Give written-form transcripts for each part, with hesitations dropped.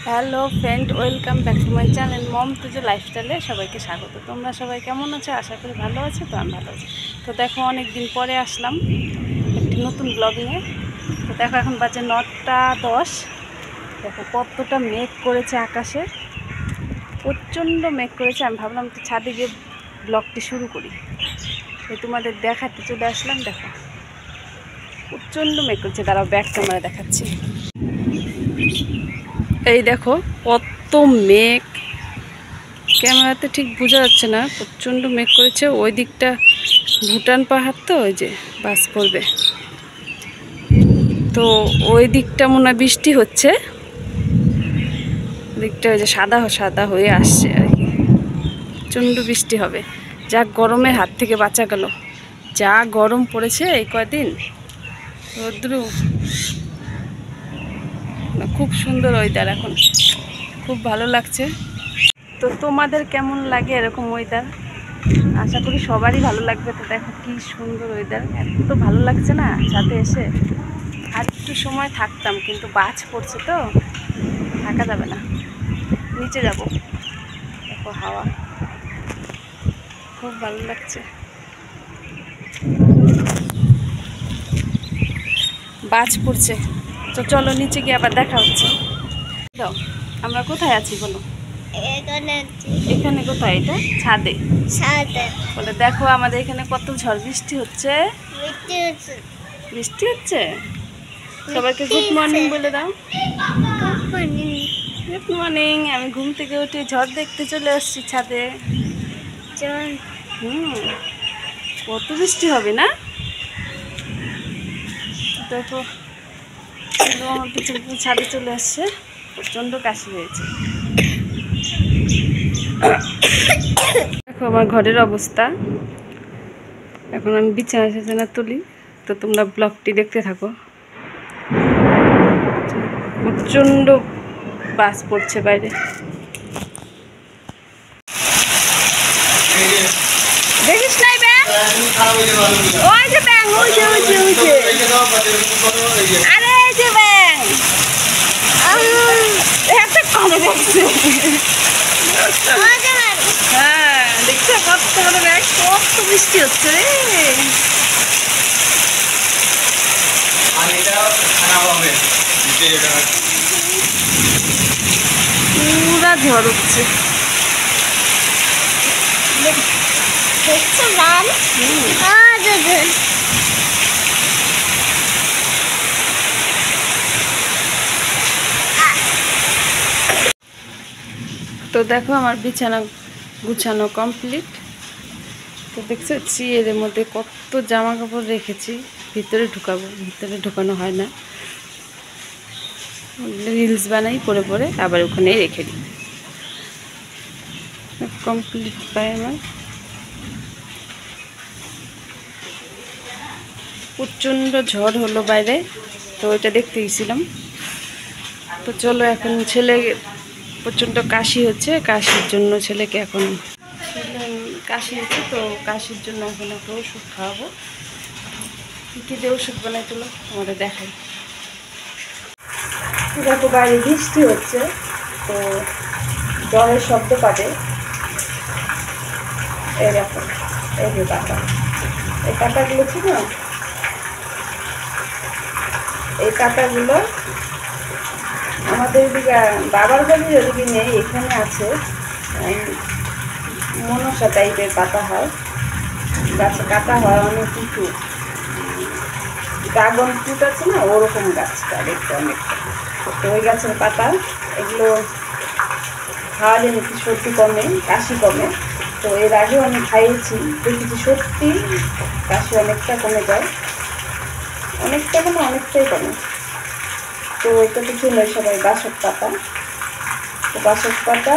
Hello friend, welcome back to my channel মম তুজো লাইফস্টাইলে সবাইকে স্বাগত। তোমরা সবাই কেমন আছো? আশা করি ভালো আছো। তো আমি ভালো আছি। তো দেখো, অনেক দিন পরে আসলাম একটি নতুন ব্লগিংয়ে। তো দেখো, এখন বাজে 9:10। দেখো কতটা মেঘ করেছে আকাশে, প্রচণ্ড মেঘ করেছে। আমি ভাবলাম একটু ছাদে গিয়ে ব্লগটি শুরু করি। তো তোমাদের দেখাতে চলে আসলাম। দেখো প্রচণ্ড মেঘ করেছে। দাঁড়াও, ব্যাক ক্যামেরা দেখাচ্ছি। এই দেখো কত মেঘ, ক্যামেরাতে ঠিক বোঝা যাচ্ছে না, প্রচণ্ড মেঘ করেছে। ওই দিকটা ভুটান পাহাড়, তো ওই যে বাস পড়বে, তো ওই দিকটা মনে হয় বৃষ্টি হচ্ছে। দিকটা ওই যে সাদা সাদা হয়ে আসছে আর কি, প্রচণ্ড বৃষ্টি হবে। যা গরমের হাত থেকে বাঁচা গেল, যা গরম পড়েছে এই কয়দিন। রৌদ্রু খুব সুন্দর ওয়েদার, এখন খুব ভালো লাগছে। তো তোমাদের কেমন লাগে এরকম ওয়েদার? আশা করি সবারই ভালো লাগবে। তো দেখো কি সুন্দর ওয়েদার, এত ভালো লাগছে না সাথে এসে। আর একটু সময় থাকতাম, কিন্তু বাজ পড়ছে তো থাকা যাবে না, নিচে যাব। দেখো হাওয়া, খুব ভালো লাগছে। বাজ পড়ছে, তো চলো নিচে গিয়ে আবার দেখা হচ্ছে। দাও, আমরা কোথায় আছি বলো? এখানে কোথায়? এটা ছাদে। বলে দেখো আমাদের এখানে কত ঝড় বৃষ্টি হচ্ছে। বৃষ্টি হচ্ছে। সবাইকে গুড মর্নিং বলে দাও। Good morning. আমি ঘুম থেকে উঠে ঝড় দেখতে চলে আসছি ছাদে। কত বৃষ্টি হবে না? দেখো আমার পিছন পিছন ছাদে চলে আসছে, প্রচণ্ড কাশি হয়েছে। দেখো আমার ঘরের অবস্থা। এখন আমি বিছানা তুলি, তো তোমরা ব্লগটি দেখতে থাকো। প্রচণ্ড বাস পড়ছে বাইরে। দেখিস নাই ব্যাং? ওই যে ব্যাং, ওই যে ওই যে ওই যে, আরে এই যে ব্যাং, এত কমে দেখছে। হ্যাঁ দেখছো কত বড় ব্যাগ, কত বৃষ্টি হচ্ছে রে। পুরা ঝড় হচ্ছে। তো দেখো আমার বিছানা গুছানো কমপ্লিট। তো দেখছো চিয়ের মধ্যে কত জামা কাপড় রেখেছি, ভিতরে ঢুকাবো, ভিতরে ঢুকানো হয় না, রিলস বানাই পরে পরে, আবার ওখানে রেখে দিই। কমপ্লিট পাই আমার। প্রচণ্ড ঝড় হলো বাইরে, তো ওইটা দেখতে গেছিলাম। তো চলো, এখন ছেলে প্রচণ্ড কাশি হচ্ছে, কাশির জন্য ছেলেকে এখন কাশি হচ্ছে, তো কাশির জন্য এখন একটা ওষুধ খাওয়াবো। কী কী দিয়ে ওষুধ বানাই চলো আমাদের দেখাই। দেখো বাইরে বৃষ্টি হচ্ছে, তো জলের শব্দ পাবে। এই দেখো, এই যে পাতা, এই পাতাগুলো ছিল, এই পাতাগুলো আমাদের এদিকে বাবার বাড়ির ওদিকে নেই, এখানে আছে। মনসা টাইপের পাতা হয়, গাছে কাটা হয় অনেক কিছু। ড্রাগন ফ্রুট আছে না, ওরকম গাছটা দেখতে অনেকটা। তো ওই গাছের পাতা, এগুলো খাওয়ালে নাকি সর্দি কমে, কাশি কমে। তো এর আগেও আমি খাইয়েছি, দেখেছি সত্যি কাশি অনেকটা কমে যায়, অনেকটা মানে অনেকটাই কমে। তো এটা তো ছিল সবাই বাসক পাতা, তো বাসক পাতা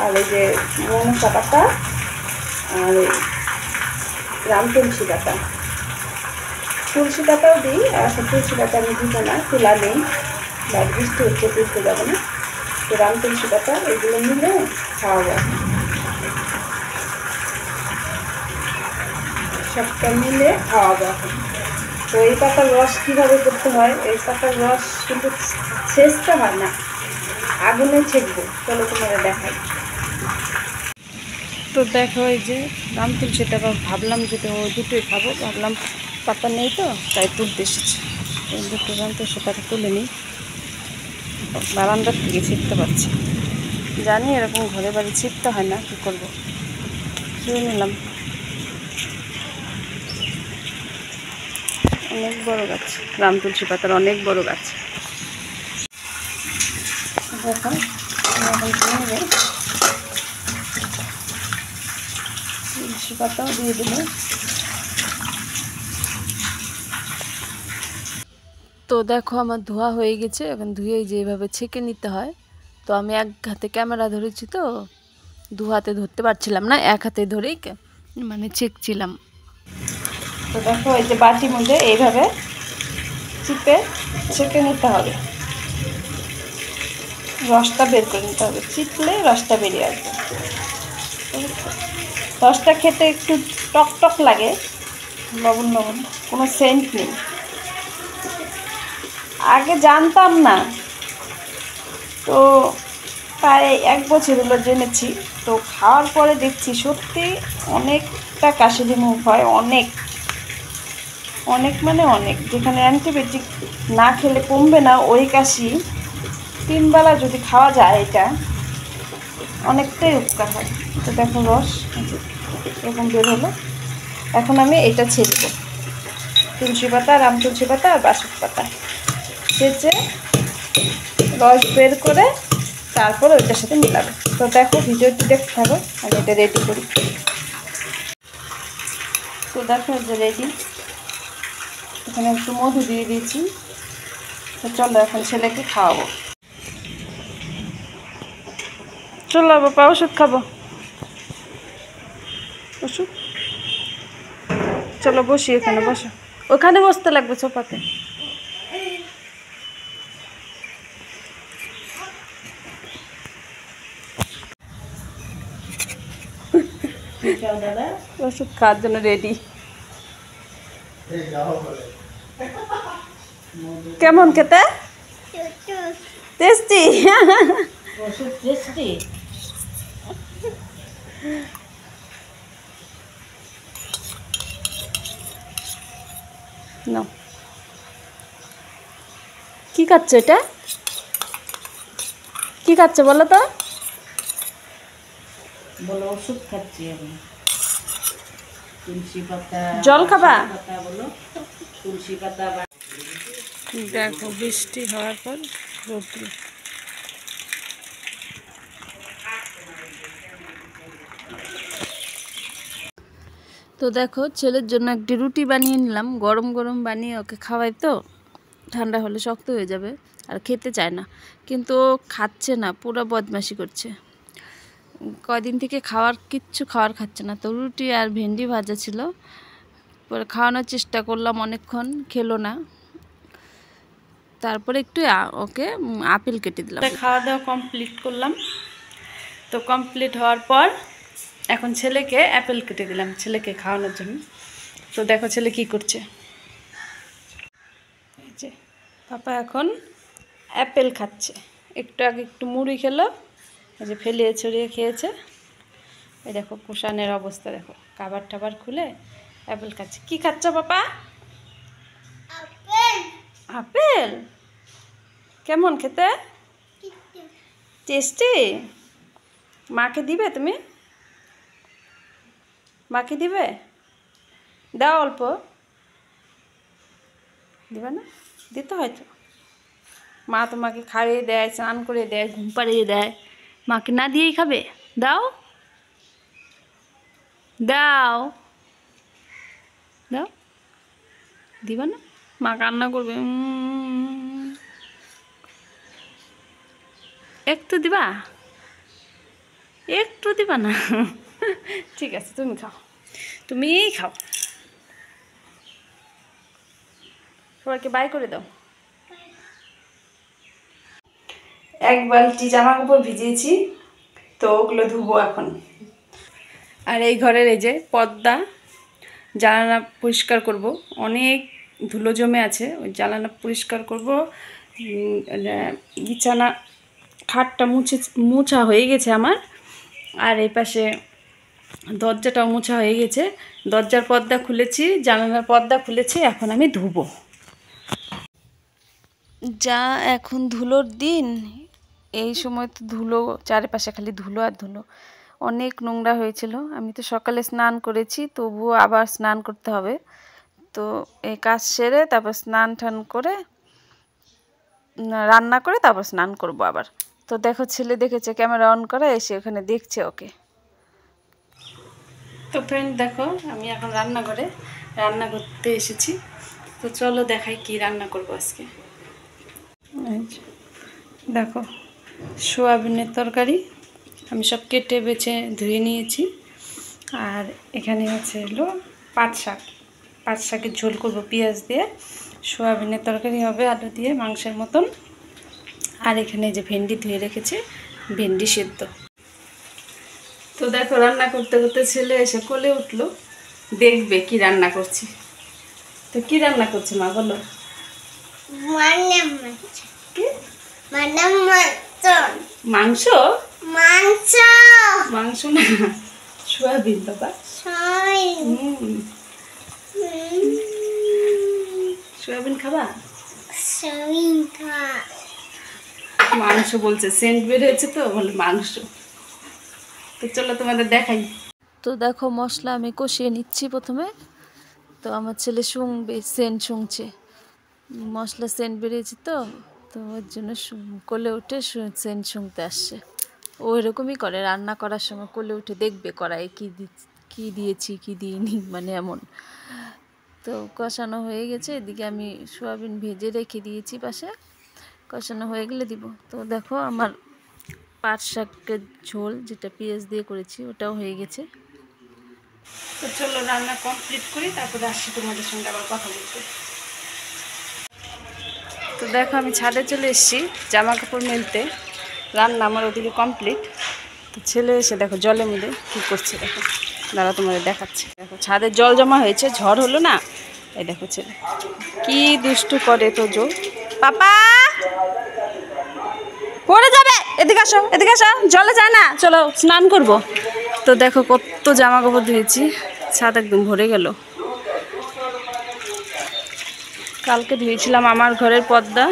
আর এই যে মনসা পাতা আর রাম তুলসী পাতা, তুলসী পাতাও দিই। আর তুলসী পাতা আমি দিব না, তুলা নেই, বৃষ্টি হচ্ছে, তুলতে যাবো না। তো রাম তুলসী পাতা এগুলো মিলে খাওয়াবো, সবটা মিলে খাওয়াবো এখন। তো এই পাতার রস কীভাবে করতে হয়, এই পাতার রস কিন্তু ছেঁচতে হয় না, আগুনে ছেঁকবো, চলো তোমাদের দেখাই। তো দেখো এই যে রাম তুলসীটা, ভাবলাম যে তো দুটোই খাবো, ভাবলাম পাতা নেই তো তাই তুলতে এসেছি। এই দুটো রাম তুলসীটাকে তুলে নিই, বারান্দার থেকে ছিটতে পারছি। জানি এরকম ঘরে বাড়ি ছিটতে হয় না, কী করবো, শুয়ে নিলাম। অনেক বড় গাছ, রাম তুলসী পাতার অনেক বড় গাছ। দেখো এখন তুলসী পাতাও দিয়ে দেবো। তো দেখো আমার ধোয়া হয়ে গেছে, এখন ধুয়েই যেভাবে ছেঁকে নিতে হয়। তো আমি এক হাতে ক্যামেরা ধরেছি, তো দু হাতে ধরতে পারছিলাম না, এক হাতে ধরেই মানে ছেঁকছিলাম। তো দেখো এই যে বাটির মধ্যে এইভাবে চিপে ছেঁকে নিতে হবে, রসটা বের করে নিতে হবে, চিপলে রসটা বেরিয়ে আসবে। রসটা খেতে একটু টক টক লাগে, লবণ লবণ, কোনো সেন্ট নেই। আগে জানতাম না, তো প্রায় 1 বছর হলো জেনেছি। তো খাওয়ার পরে দেখছি সত্যি অনেকটা কাশি রিমুভ হয়, অনেক অনেক মানে অনেক। যেখানে অ্যান্টিবায়োটিক না খেলে কমবে না ওই কাশি, 3 বেলা যদি খাওয়া যায় এটা অনেকটাই উপকার হয়। তো দেখো রস এরকম বের হলো। এখন আমি এটা ছেড়ে তুলসী পাতা, রাম তুলসী পাতা আর বাসক পাতা ছেঁচে রস বের করে তারপর ওইটার সাথে মিলাবে। তো দেখো ভিডিওটি দেখতে থাকো, আমি এটা রেডি করি। তো দেখো যে রেডি, এখানে একটু মধু দিয়ে দিয়েছি। তো চলো এখন ছেলেকে খাওয়াবো। চলো বাবা ওষুধ খাবো, ওষুধ। চলো বসি, এখানে বসো, ওখানে বসতে লাগবে সোফাতে। ওষুধ খাওয়ার জন্য রেডি। কেমন খেতে? টেস্টি। ওষুধ টেস্টি। নাও, কি খাচ্ছ এটা? কি খাচ্ছ বলো তো? বলো ওষুধ খাচ্ছি আমি। তুলসী পাতা। জল খাবা? পাতা বলো, তুলসী পাতা। দেখো বৃষ্টি হওয়ার পর রোদ্র। তো দেখো ছেলের জন্য একটি রুটি বানিয়ে নিলাম, গরম গরম বানিয়ে ওকে খাওয়াই, তো ঠান্ডা হলে শক্ত হয়ে যাবে আর খেতে চায় না। কিন্তু ও খাচ্ছে না, পুরো বদমাশি করছে। কয়দিন থেকে কিচ্ছু খাওয়ার খাচ্ছে না। তো রুটি আর ভেন্ডি ভাজা ছিল, পরে খাওয়ানোর চেষ্টা করলাম, অনেকক্ষণ খেলো না। তারপরে একটু ওকে আপেল কেটে দিলাম। খাওয়া দাওয়া কমপ্লিট করলাম। তো কমপ্লিট হওয়ার পর এখন ছেলেকে অ্যাপেল কেটে দিলাম ছেলেকে খাওয়ানোর জন্য। তো দেখো ছেলে কি করছে, এই যে পাপা এখন অ্যাপেল খাচ্ছে। একটু আগে একটু মুড়ি খেলো, এই যে ফেলিয়ে ছড়িয়ে খেয়েছে। এই দেখো কুষানের অবস্থা, দেখো খাবার টাবার খুলে অ্যাপেল খাচ্ছে। কি খাচ্ছ পাপা? আপেল। কেমন খেতে? টেস্টি। মাকে দিবে তুমি? মাকে দিবে? দাও অল্প, দিবে না? দিতে হয়তো, মা তোমাকে খাইয়ে দেয়, স্নান করে দেয়, ঘুম পাড়িয়ে দেয়, মাকে না দিয়েই খাবে? দাও দাও দাও, দিবা না? মা কান্না করবে। একটু দিবা, একটু দিবা না? ঠিক আছে তুমি খাও, তুমিই খাও। সবাইকে বাই করে দাও। এক বালতি জামা কাপড় ভিজিয়েছি, তো ওগুলো ধুবো এখন। আর এই ঘরের এই যে পর্দা, জানালা পরিষ্কার করব, অনেক ধুলো জমে আছে, ওই জানালা পরিষ্কার করব। বিছানা খাটটা মুছা হয়ে গেছে আমার। আর এই পাশে দরজাটাও মোছা হয়ে গেছে, দরজার পর্দা খুলেছি, জানালার পর্দা খুলেছি, এখন আমি ধুবো। যা এখন ধুলোর দিন, এই সময় তো ধুলো, চারিপাশে খালি ধুলো আর ধুলো, অনেক নোংরা হয়েছিল। আমি তো সকালে স্নান করেছি, তবুও আবার স্নান করতে হবে। তো এই কাজ সেরে তারপর স্নান টান করে রান্না করে তারপর স্নান করব আবার। তো দেখো ছেলে দেখেছে ক্যামেরা অন করা, এসে ওখানে দেখছে ওকে। তো ফ্রেন্ড দেখো আমি এখন রান্নাঘরে রান্না করতে এসেছি। তো চলো দেখাই কি রান্না করব আজকে। দেখো সোয়াবিনের তরকারি আমি সব কেটে বেছে ধুয়ে নিয়েছি। আর এখানে হলো পাট শাকের ঝোল করব পেঁয়াজ দিয়ে, সোয়াবিনের তরকারি হবে আলু দিয়ে মাংসের মতন। আর এখানে যে ভেন্ডি ধুয়ে রেখেছি, ভেন্ডি সেদ্ধ। তো দেখো রান্না করতে করতে ছেলে এসে কোলে উঠলো, দেখবে কি রান্না করছি। তো কি রান্না করছে মা বলো? মাংস? মাংস না, সোয়াবিন বাবা। সোয়াবিন খাবা? মাংস বলছে, সেন্ট বেরিয়েছে তো বলে মাংস। তো চলো তোমাদের দেখাই। তো দেখো মশলা আমি কষিয়ে নিচ্ছি প্রথমে। তো আমার ছেলে শুংবে, সেন্ট শুংছে, মশলা সেন্ট বেরিয়েছে তো ওর জন্য কোলে উঠে সেন্ট শুংতে আসছে। ও এরকমই করে রান্না করার সময়, কোলে উঠে দেখবে কড়াইয়ে কী দিয়েছি কী দিইনি, মানে এমন। তো কষানো হয়ে গেছে, এদিকে আমি সোয়াবিন ভেজে রেখে দিয়েছি পাশে, কষানো হয়ে গেলে দিব। তো দেখো আমার পাট শাকের ঝোল যেটা পেঁয়াজ দিয়ে করেছি ওটাও হয়ে গেছে। তো চলো রান্না কমপ্লিট করি, তারপরে আসছি তোমাদের সঙ্গে আবার কথা বলতে। তো দেখো আমি ছাদে চলে এসেছি জামা কাপড় মেলতে, রান্না আমার ওদিকে কমপ্লিট। তো ছেলে এসে দেখো জলের মধ্যে কী করছে, দেখো দাঁড়া তোমাদের দেখাচ্ছি। দেখো ছাদে জল জমা হয়েছে, ঝড় হলো না, এই দেখো ছেলে কি দুষ্টু করে। তো জো পাপা পড়ে যাবে, এদিকে আসো এদিকে আসো, জলে যায় না, চলো স্নান করব। তো দেখো কত জামা কাপড় ধুয়েছি, ছাদ একদম ভরে গেল। কালকে ধুয়েছিলাম আমার ঘরের পর্দা,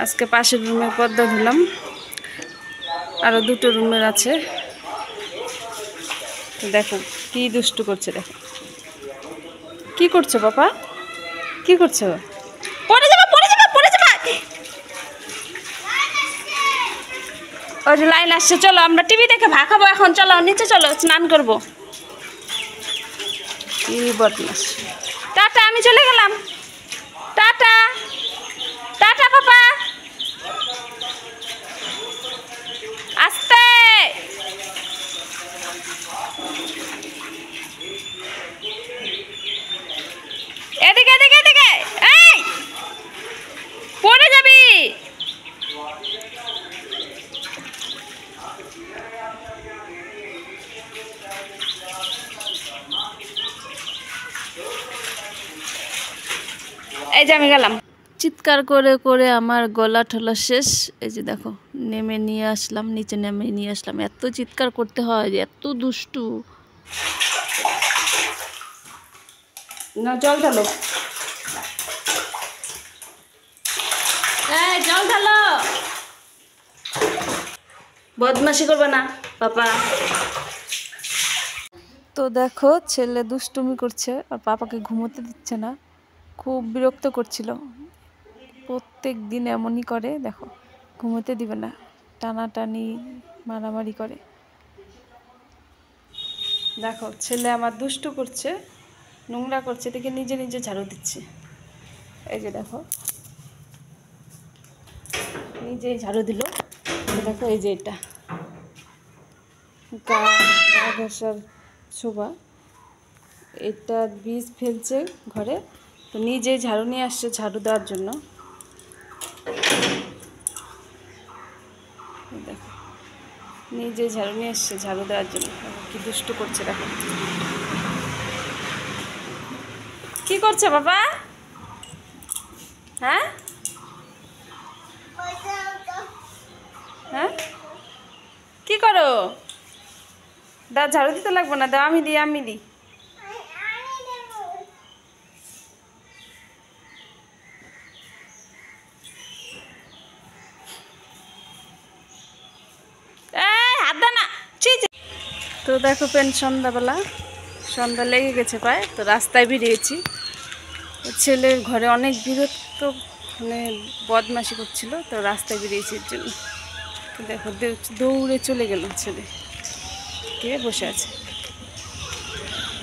আজকে পাশের রুমের পর্দা ধুলাম, আরও দুটো রুমের আছে। দেখো কি দুষ্টু করছে, দেখো কি করছো পাপা, কি করছো? পড়ে যাবে পড়ে যাবে পড়ে যাবে। ওই যে লাইন আসছে, চলো আমরা টিভি দেখে ভাত খাবো এখন, চলো নিচে চলো স্নান করবো। কি বদমাস। টাটা, আমি চলে গেলাম, টাটা টাটা পাপা, আস্তে। এদিকে এদিকে এদিকে, এই পড়ে যাবি। এই যে আমি গেলাম। চিৎকার করে করে আমার গলা ঠোলা শেষ। এই যে দেখো নেমে নিয়ে আসলাম, নিচে নেমে নিয়ে আসলাম, এত চিৎকার করতে হয়, এত দুষ্টু। না জল ঢালো, এই জল ঢালো, বদমাশি করবে না পাপা। তো দেখো ছেলে দুষ্টুমি করছে আর পাপাকে ঘুমোতে দিচ্ছে না, খুব বিরক্ত করছিল। প্রত্যেক দিন এমনই করে, দেখো ঘুমোতে দিবে না, টানাটানি মারামারি করে। দেখো ছেলে আমার দুষ্টু করছে, নোংরা করছে, দেখে নিজে নিজে ঝাড়ু দিচ্ছে। এই যে দেখো নিজেই ঝাড়ু দিল। দেখো এই যে এটা গা ঘষার ছোবা, এটা বীজ ফেলছে ঘরে, তো নিজেই ঝাড়ু নিয়ে আসছে ঝাড়ু দেওয়ার জন্য। দেখো নিজেই ঝাড়ু নিয়ে আসছে ঝাড়ু দেওয়ার জন্য, কি দুষ্টু করছে। দেখো কি করছে বাবা, হ্যাঁ হ্যাঁ দাও, ঝাড়ু দিতে লাগবে না, দাও আমি দিই, আমি দিই। হাত দা না। তো দেখো ফ্রেন্ড, সন্ধ্যা লেগে গেছে প্রায়। তো রাস্তায় বেরিয়েছি, ছেলের ঘরে অনেক বিরক্ত, মানে বদমাশি করছিল, তো রাস্তায় বেরিয়েছি এর জন্য। তো দেখো দৌড়ে চলে গেল ছেলে, কে বসে আছে,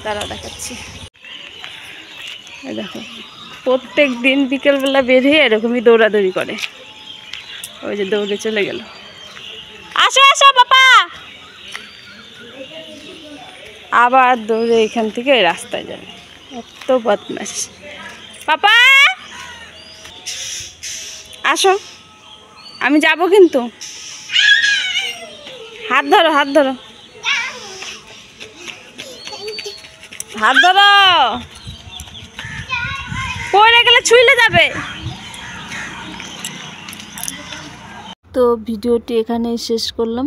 তারা দেখাচ্ছি। দেখো প্রত্যেক দিন বিকেলবেলা বের হয়ে এরকমই দৌড়াদৌড়ি করে। ওই যে দৌড়ে চলে গেল। আসো আসো বাবা, আবার দৌড়ে এখান থেকে রাস্তায় যাবে, এত বদমাশ। পাপা আসো, আমি যাব কিন্তু, হাত ধরো, হাত ধরো, হাত ধরো, পড়ে গেলে ছুঁইলে যাবে। তো ভিডিওটি এখানেই শেষ করলাম।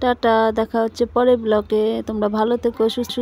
টাটা, দেখা হচ্ছে পরের ব্লগে। তোমরা ভালো থেকো, সুস্থ।